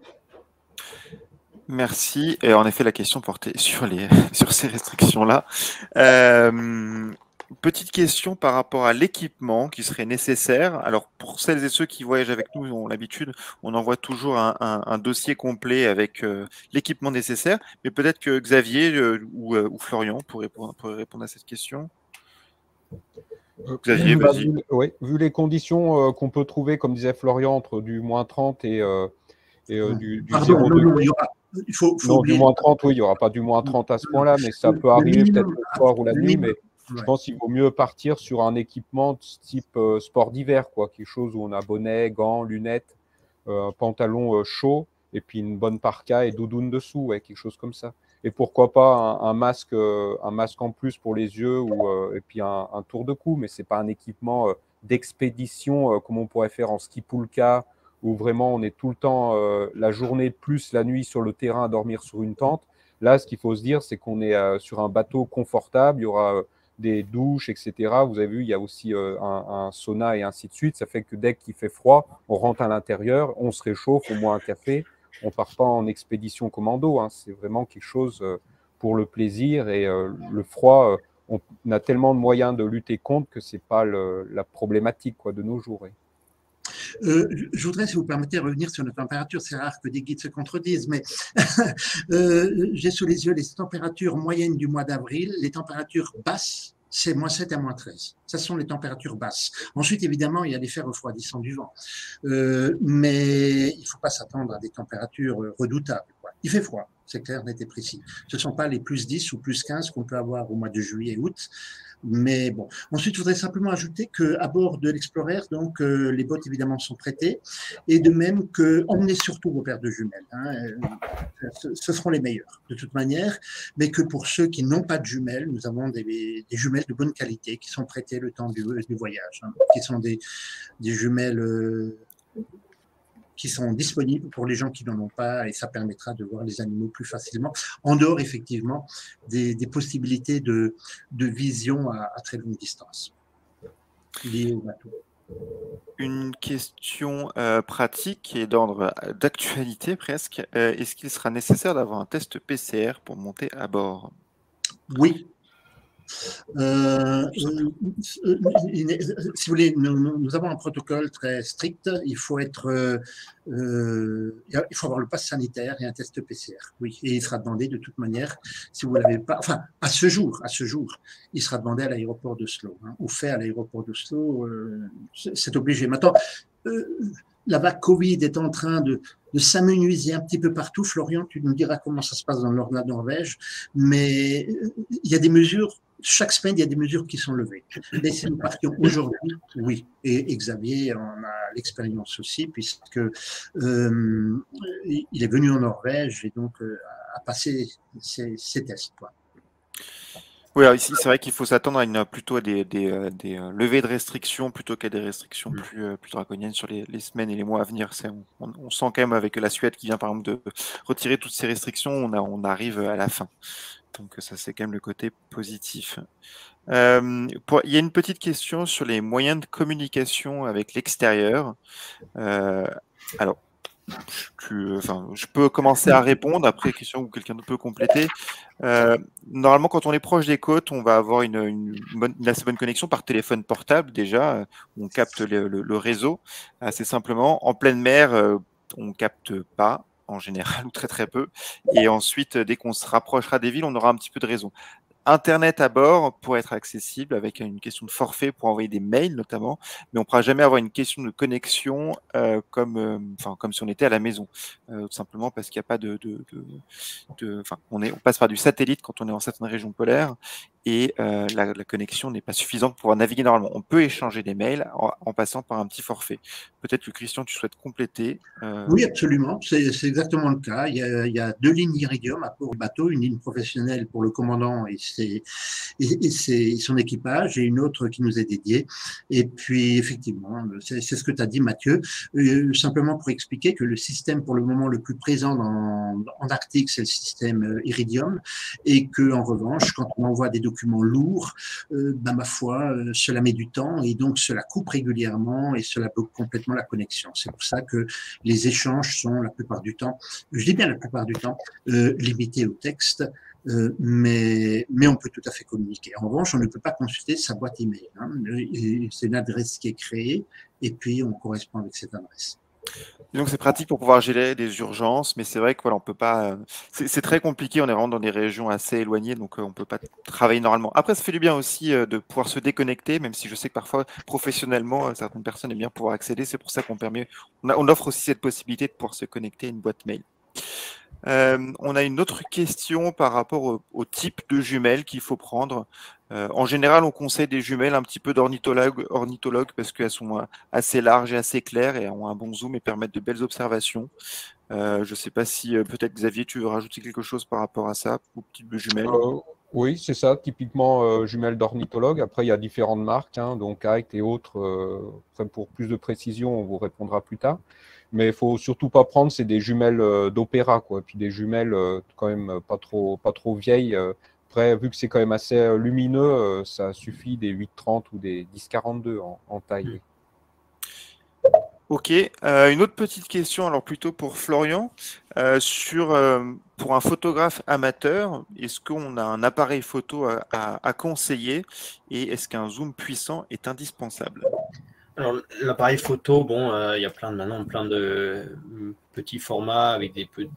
S1: Merci. Et en effet, la question portait sur ces restrictions-là. Petite question par rapport à l'équipement qui serait nécessaire. Alors, pour celles et ceux qui voyagent avec nous, ont l'habitude, on envoie toujours un dossier complet avec l'équipement nécessaire. Mais peut-être que Xavier ou Florian pourraient répondre à cette question. Xavier, vas-y.
S4: Vu les conditions qu'on peut trouver, comme disait Florian, entre du moins 30 et du 0 degré. Du moins 30, oui, il n'y aura pas du moins 30 à ce point-là, mais ça peut arriver peut-être le soir ou la nuit, mais je pense qu'il vaut mieux partir sur un équipement type sport d'hiver, quoi, quelque chose où on a bonnet, gants, lunettes, pantalon chaud, et puis une bonne parka et doudoune dessous, quelque chose comme ça. Et pourquoi pas un masque en plus pour les yeux et puis un tour de cou, mais c'est pas un équipement d'expédition comme on pourrait faire en ski poulka, où vraiment on est tout le temps la journée plus la nuit sur le terrain à dormir sur une tente. Là, ce qu'il faut se dire, c'est qu'on est sur un bateau confortable, il y aura des douches, etc. Vous avez vu, il y a aussi un sauna et ainsi de suite. Ça fait que dès qu'il fait froid, on rentre à l'intérieur, on se réchauffe, on boit un café. On ne part pas en expédition commando. C'est vraiment quelque chose pour le plaisir. Et le froid, on a tellement de moyens de lutter contre que ce n'est pas la problématique de nos jours.
S2: Je voudrais, si vous permettez, revenir sur la température. C'est rare que des guides se contredisent, mais j'ai sous les yeux les températures moyennes du mois d'avril. Les températures basses, c'est -7 à -13. Ça sont les températures basses. Ensuite, évidemment, il y a l'effet refroidissant du vent. Mais il ne faut pas s'attendre à des températures redoutables. Il fait froid, c'est clair, net et précis. Ce ne sont pas les +10 ou +15 qu'on peut avoir au mois de juillet et août. Mais bon. Ensuite, je voudrais simplement ajouter qu'à bord de l'Explorer, donc, les bottes évidemment sont prêtées. Et de même que, emmenez surtout vos paires de jumelles. Ce seront les meilleures, de toute manière. Mais que pour ceux qui n'ont pas de jumelles, nous avons des jumelles de bonne qualité qui sont prêtées le temps du voyage. Qui sont des jumelles qui sont disponibles pour les gens qui n'en ont pas, et ça permettra de voir les animaux plus facilement, en dehors effectivement des possibilités de vision à très longue distance liées au bateau.
S1: Une question pratique et d'ordre d'actualité presque. Est-ce qu'il sera nécessaire d'avoir un test PCR pour monter à bord?
S2: Oui. Si vous voulez, nous avons un protocole très strict. Il faut avoir le pass sanitaire et un test PCR. Oui, et il sera demandé de toute manière, si vous l'avez pas, enfin à ce jour, il sera demandé à l'aéroport d'Oslo, ou fait à l'aéroport d'Oslo. C'est obligé. Maintenant, la vague Covid est en train de s'amenuiser un petit peu partout. Florian, tu nous diras comment ça se passe dans la Norvège, mais il y a des mesures. Chaque semaine, il y a des mesures qui sont levées. Mais si nous partions aujourd'hui, oui. Et Xavier en a l'expérience aussi, puisque il est venu en Norvège et donc a passé ses tests, quoi.
S1: Oui, alors ici, c'est vrai qu'il faut s'attendre plutôt à des levées de restrictions plutôt qu'à des restrictions plus draconiennes sur les semaines et les mois à venir. On sent quand même avec la Suède qui vient par exemple de retirer toutes ces restrictions, on arrive à la fin. Donc ça, c'est quand même le côté positif. Il y a une petite question sur les moyens de communication avec l'extérieur. Alors, je peux commencer à répondre, après question où quelqu'un peut compléter. Normalement, quand on est proche des côtes, on va avoir une assez bonne connexion par téléphone portable déjà, où on capte le réseau assez simplement. En pleine mer, on ne capte pas en général, ou très très peu. Et ensuite, dès qu'on se rapprochera des villes, on aura un petit peu de réseau. Internet à bord pour être accessible avec une question de forfait pour envoyer des mails notamment, mais on ne pourra jamais avoir une question de connexion comme si on était à la maison, tout simplement parce qu'il n'y a pas on passe par du satellite quand on est dans certaines régions polaires et la connexion n'est pas suffisante pour pouvoir naviguer normalement. On peut échanger des mails en passant par un petit forfait. Peut-être que Christian, tu souhaites compléter.
S2: Oui, absolument. C'est exactement le cas. Il y a 2 lignes Iridium à bord du bateau, une ligne professionnelle pour le commandant et son équipage, et une autre qui nous est dédiée. Et puis, effectivement, c'est ce que tu as dit, Mathieu. Simplement pour expliquer que le système, pour le moment, le plus présent en Arctique, c'est le système Iridium, et que, en revanche, quand on envoie des documents lourds, ma foi, cela met du temps, et donc cela coupe régulièrement, et cela bloque complètement la connexion. C'est pour ça que les échanges sont la plupart du temps, je dis bien la plupart du temps, limités au texte, mais on peut tout à fait communiquer. En revanche, on ne peut pas consulter sa boîte email. C'est une adresse qui est créée et puis on correspond avec cette adresse.
S1: Donc c'est pratique pour pouvoir gérer des urgences, mais c'est vrai que voilà, on peut pas. C'est très compliqué. On est vraiment dans des régions assez éloignées, donc on peut pas travailler normalement. Après, ça fait du bien aussi de pouvoir se déconnecter, même si je sais que parfois professionnellement, certaines personnes aiment bien pouvoir accéder. C'est pour ça on offre aussi cette possibilité de pouvoir se connecter à une boîte mail. On a une autre question par rapport au type de jumelles qu'il faut prendre. En général, on conseille des jumelles un petit peu d'ornithologue parce qu'elles sont assez larges et assez claires et ont un bon zoom et permettent de belles observations. Je ne sais pas si peut-être Xavier, tu veux rajouter quelque chose par rapport à ça, au type de jumelles.
S4: Oui, c'est ça, typiquement jumelles d'ornithologue. Après, il y a différentes marques, donc Kite et autres. Pour plus de précision, on vous répondra plus tard. Mais il ne faut surtout pas prendre, c'est des jumelles d'opéra, quoi. Et puis des jumelles quand même pas trop vieilles. Après, vu que c'est quand même assez lumineux, ça suffit des 8-30 ou des 10-42 en taille.
S1: Ok, une autre petite question, alors plutôt pour Florian, pour un photographe amateur, est-ce qu'on a un appareil photo à conseiller et est-ce qu'un zoom puissant est indispensable?
S5: Alors, l'appareil photo, il y a plein de petits formats avec des plus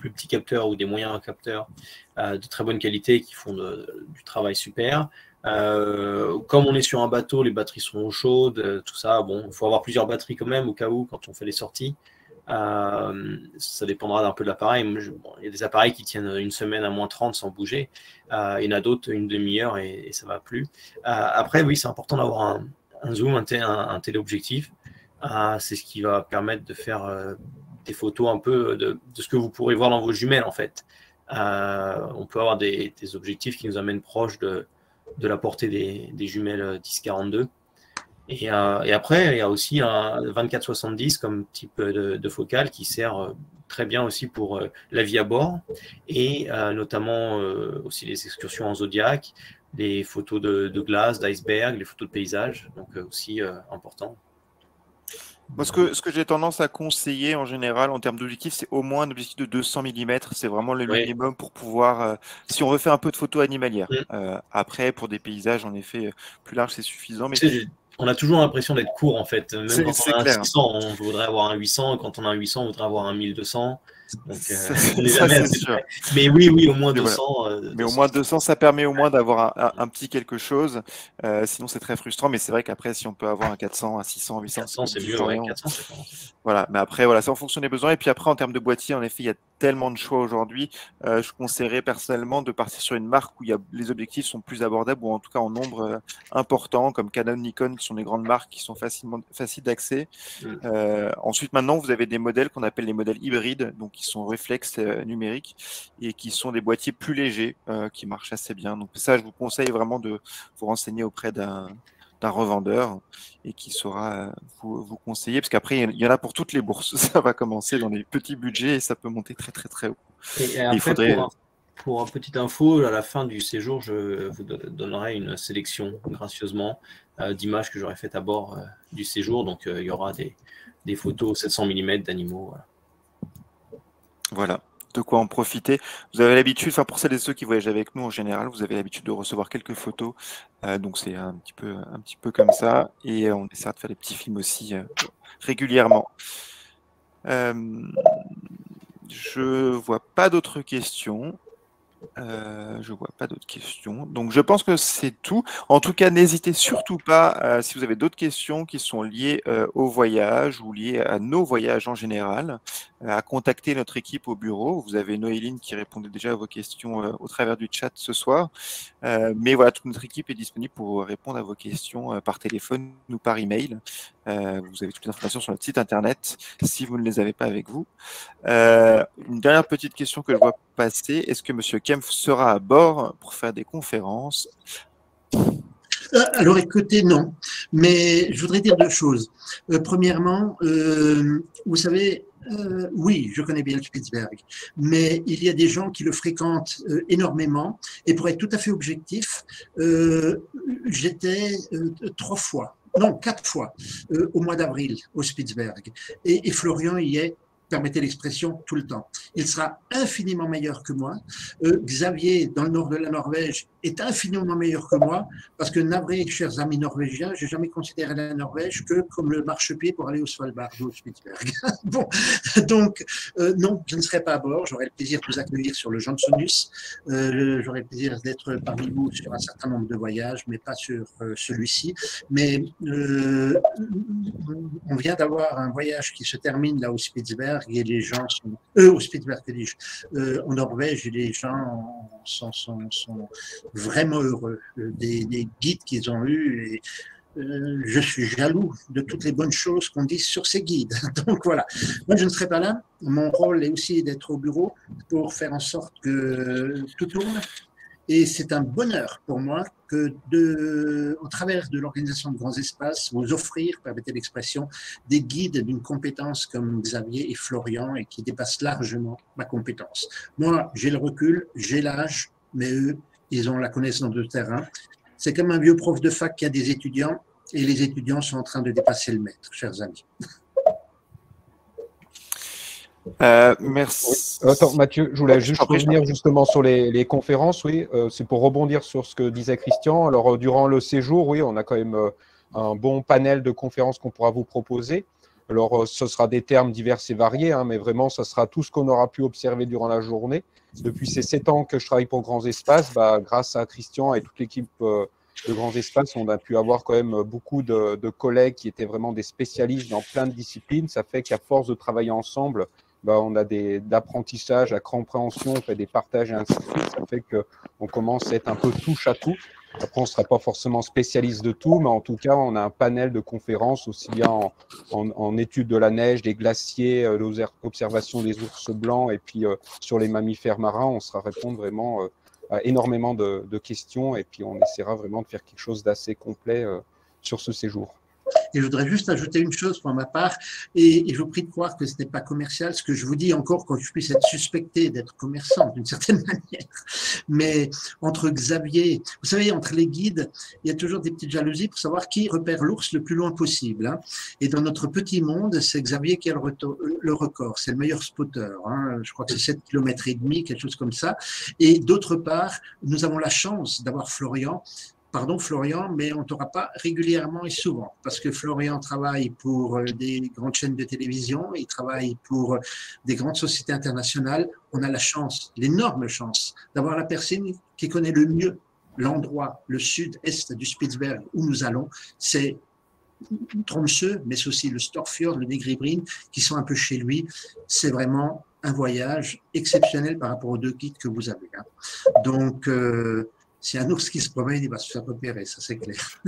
S5: petits capteurs ou des moyens capteurs de très bonne qualité qui font du travail super. Comme on est sur un bateau, les batteries sont chaudes, tout ça. Il faut avoir plusieurs batteries quand même au cas où quand on fait les sorties. Ça dépendra d'un peu de l'appareil. Il y a des appareils qui tiennent une semaine à -30 sans bouger. Il y en a d'autres une demi-heure et ça va plus. Après, oui, c'est important d'avoir un zoom, un téléobjectif. C'est ce qui va permettre de faire des photos un peu de ce que vous pourrez voir dans vos jumelles en fait. On peut avoir des objectifs qui nous amènent proche de la portée des jumelles 10-42. Et après, il y a aussi un 24-70 comme type de focale qui sert très bien aussi pour la vie à bord et notamment aussi les excursions en Zodiac, les photos de glace, d'iceberg, les photos de paysage, donc aussi important.
S1: Moi, ce que j'ai tendance à conseiller en général en termes d'objectifs, c'est au moins un objectif de 200 mm. C'est vraiment le minimum pour pouvoir, si on veut faire un peu de photos animalières. Après, pour des paysages, en effet, plus larges, c'est suffisant. Mais
S5: on a toujours l'impression d'être court, en fait. Même quand on a un
S1: clair.
S5: 600, on voudrait avoir un 800. Quand on a un 800, on voudrait avoir un 1200. Donc,
S1: on n'est jamais assez sûr.
S5: Mais oui, au moins 200.
S1: Mais au moins 200, ça permet au moins d'avoir un petit quelque chose. Sinon, c'est très frustrant. Mais c'est vrai qu'après, si on peut avoir un 400, un 600, un 800,
S5: 400, c'est mieux. Ouais, 400, c'est pas mal.
S1: Voilà. Mais après, voilà, c'est en fonction des besoins. Et puis après, en termes de boîtier, en effet, il y a tellement de choix aujourd'hui. Je conseillerais personnellement de partir sur une marque où les objectifs sont plus abordables ou en tout cas en nombre important, comme Canon, Nikon, qui sont des grandes marques qui sont faciles d'accès. Ensuite, maintenant, vous avez des modèles qu'on appelle les modèles hybrides, donc qui sont réflexes numériques et qui sont des boîtiers plus légers, qui marchent assez bien. Donc ça, je vous conseille vraiment de vous renseigner auprès d'un revendeur et qui saura vous conseiller, parce qu'après, il y en a pour toutes les bourses. Ça va commencer dans les petits budgets et ça peut monter très, très, très haut.
S5: Et après, il faudrait... Pour une petite info, à la fin du séjour, je vous donnerai une sélection gracieusement d'images que j'aurai faites à bord du séjour. Donc, il y aura des photos 700 mm d'animaux.
S1: Voilà, de quoi en profiter. Vous avez l'habitude, enfin pour celles et ceux qui voyagent avec nous en général, vous avez l'habitude de recevoir quelques photos. Donc, c'est un petit peu comme ça. Et on essaie de faire des petits films aussi régulièrement. Je vois pas d'autres questions. Donc, je pense que c'est tout. En tout cas, n'hésitez surtout pas, si vous avez d'autres questions qui sont liées au voyage ou liées à nos voyages en général, à contacter notre équipe au bureau. Vous avez Noéline qui répondait déjà à vos questions au travers du chat ce soir. Mais voilà, toute notre équipe est disponible pour répondre à vos questions par téléphone ou par email. Vous avez toutes les informations sur notre site internet si vous ne les avez pas avec vous. Une dernière petite question que je vois passer. Est-ce que M. Kempf sera à bord pour faire des conférences?
S2: Alors écoutez, non. Mais je voudrais dire deux choses. Premièrement, vous savez, oui, je connais bien le Spitzberg, mais il y a des gens qui le fréquentent énormément. Et pour être tout à fait objectif, j'étais 4 fois au mois d'avril au Spitzberg. Et Florian y est, permettez l'expression, tout le temps. Il sera infiniment meilleur que moi. Xavier, dans le nord de la Norvège, est infiniment meilleur que moi, parce que navré, chers amis norvégiens, j'ai jamais considéré la Norvège que comme le marchepied pour aller au Svalbard ou au Spitsberg. Bon, donc, non, je ne serai pas à bord. J'aurai le plaisir de vous accueillir sur le Johnsonus. J'aurai le plaisir d'être parmi vous sur un certain nombre de voyages, mais pas sur celui-ci. Mais on vient d'avoir un voyage qui se termine là au Spitzberg et les gens sont au Spitzberg, en Norvège, et les gens sont vraiment heureux des guides qu'ils ont eus. Et je suis jaloux de toutes les bonnes choses qu'on dit sur ces guides. Donc voilà, moi je ne serai pas là. Mon rôle est aussi d'être au bureau pour faire en sorte que tout tourne. Et c'est un bonheur pour moi que au travers de l'organisation de grands espaces, vous offrir, permettez l'expression, des guides d'une compétence comme Xavier et Florian et qui dépassent largement ma compétence. Moi, j'ai le recul, j'ai l'âge, mais eux, ils ont la connaissance de terrain. C'est comme un vieux prof de fac qui a des étudiants et les étudiants sont en train de dépasser le maître, chers amis.
S1: Merci.
S4: Attends, Mathieu, je voulais juste revenir justement sur les conférences. Oui, c'est pour rebondir sur ce que disait Christian. Alors, durant le séjour, oui, on a quand même un bon panel de conférences qu'on pourra vous proposer. Alors, ce sera des termes divers et variés, hein, mais vraiment, ça sera tout ce qu'on aura pu observer durant la journée. Depuis ces 7 ans que je travaille pour Grands Espaces, grâce à Christian et toute l'équipe de Grands Espaces, on a pu avoir quand même beaucoup de collègues qui étaient vraiment des spécialistes dans plein de disciplines. Ça fait qu'à force de travailler ensemble, on a d'apprentissage, la compréhension, on fait des partages et ainsi de suite. Ça fait qu'on commence à être un peu touche à tout. Après, on ne sera pas forcément spécialiste de tout, mais en tout cas, on a un panel de conférences, aussi bien en études de la neige, des glaciers, l'observation des ours blancs, et puis sur les mammifères marins, on sera répondre vraiment à énormément de questions, et puis on essaiera vraiment de faire quelque chose d'assez complet sur ce séjour.
S2: Et je voudrais juste ajouter une chose pour ma part, et je vous prie de croire que ce n'est pas commercial, ce que je vous dis encore quand je puisse être suspecté d'être commerçant d'une certaine manière. Mais entre Xavier, vous savez, entre les guides, il y a toujours des petites jalousies pour savoir qui repère l'ours le plus loin possible. Hein. Et dans notre petit monde, c'est Xavier qui a le record, c'est le meilleur spotter. Hein. Je crois que c'est 7,5 km, quelque chose comme ça. Et d'autre part, nous avons la chance d'avoir Florian. Pardon Florian, mais on ne t'aura pas régulièrement et souvent, parce que Florian travaille pour des grandes chaînes de télévision, il travaille pour des grandes sociétés internationales. On a la chance, l'énorme chance, d'avoir la personne qui connaît le mieux l'endroit, le sud-est du Spitzberg où nous allons. C'est Tromsø, mais c'est aussi le Storfjord, le Negribrin, qui sont un peu chez lui. C'est vraiment un voyage exceptionnel par rapport aux 2 guides que vous avez. Hein. Donc, si un ours qui se promène, il va se faire repérer, ça c'est clair.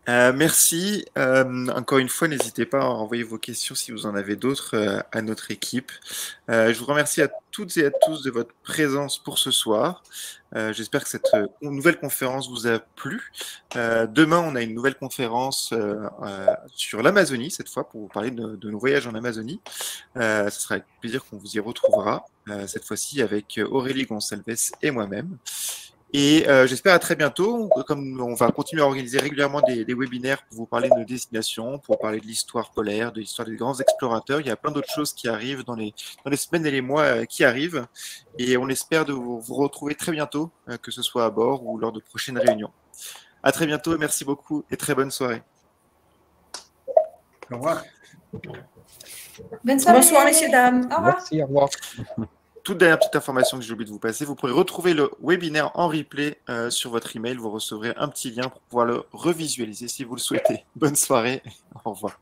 S1: Merci. Encore une fois, n'hésitez pas à envoyer vos questions si vous en avez d'autres à notre équipe. Je vous remercie à toutes et à tous de votre présence pour ce soir. J'espère que cette nouvelle conférence vous a plu. Demain, on a une nouvelle conférence sur l'Amazonie, cette fois, pour vous parler de nos voyages en Amazonie. Ce sera avec plaisir qu'on vous y retrouvera, cette fois-ci avec Aurélie Gonçalves et moi-même. Et j'espère à très bientôt. Comme on va continuer à organiser régulièrement des webinaires pour vous parler de nos destinations, pour parler de l'histoire polaire, de l'histoire des grands explorateurs. Il y a plein d'autres choses qui arrivent dans les semaines et les mois qui arrivent. Et on espère de vous retrouver très bientôt, que ce soit à bord ou lors de prochaines réunions. À très bientôt. Merci beaucoup et très bonne soirée.
S2: Au revoir.
S3: Bonne soirée.
S6: Bonsoir, messieurs, dames.
S3: Au revoir.
S4: Merci, au revoir.
S1: Toute dernière petite information que j'ai oublié de vous passer, vous pourrez retrouver le webinaire en replay sur votre email. Vous recevrez un petit lien pour pouvoir le revisualiser si vous le souhaitez. Bonne soirée. Au revoir.